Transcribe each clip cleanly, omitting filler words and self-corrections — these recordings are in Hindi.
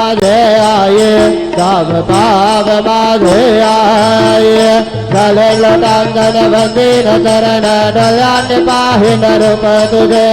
माझेयाय दामपाव माझेयाय झाले लोटांगण बंदीन चरण डोळ्यांनी पाहिन रूप तुझे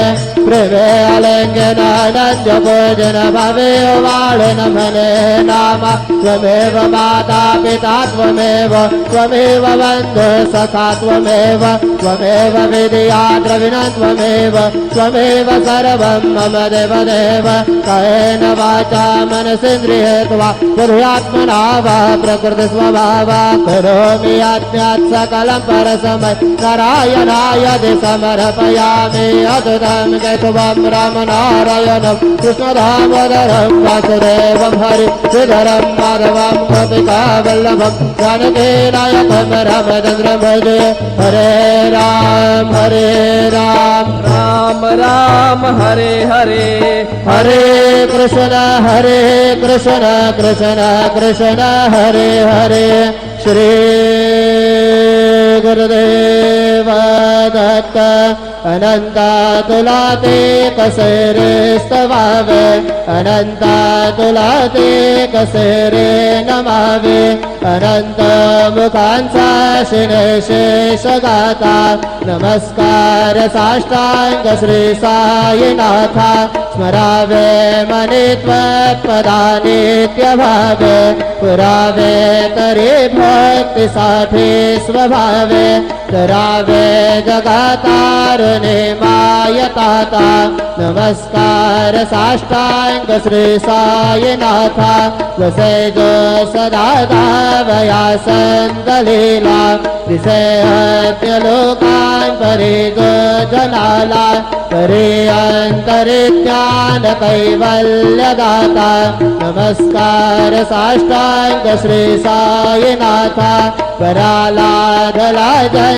प्रेमे आलिंगन अनंत पूजन भवे वाळन म्हणे नामा त्वमेव माता पिता त्वमेव त्वमेव बन्धु सखा त्वमेव त्वमेव विद्या द्रविणं त्वमेव त्वमेव सर्वं मम देवदेव कायेन वाचा मनसेन्द्रियेर्वा बुद्ध्यात्मना वा प्रकृतिस्वभावा करोमि यज्ञात् सकलं परस्मै नारायणाय समर्पयामि अद्भुतं केशवं रामनारायणं कृष्णदामोदरं वासुदेवं हरिधरं माधवं गोपिकावल्लभं जानकीनायकं रामचन्द्रं भजे हरे राम राम राम हरे हरे हरे कृष्ण कृष्ण कृष्ण हरे हरे श्री गुरुदेव दत्त अनंता तुला ते कसे रे स्तवावे अनंता तुला ते कसे रे नमावे अनंत मुखांचा शेष गाता नमस्कार साष्टांग श्री साईनाथा स्मरावे मने त्वत्पदा नित्य भावे पुरावे तरी भक्तीसाठी स्वभावे करावे जगातारुणे मायताता नमस्कार साष्टांग श्री साईनाथा जसे जो सदा धावया संतलीला दिसे हत्य लोकां परी जो जनाला परी अंतरिज्ञान कैवल्य दाता नमस्कार साष्टांग श्री साईनाथा पराला जय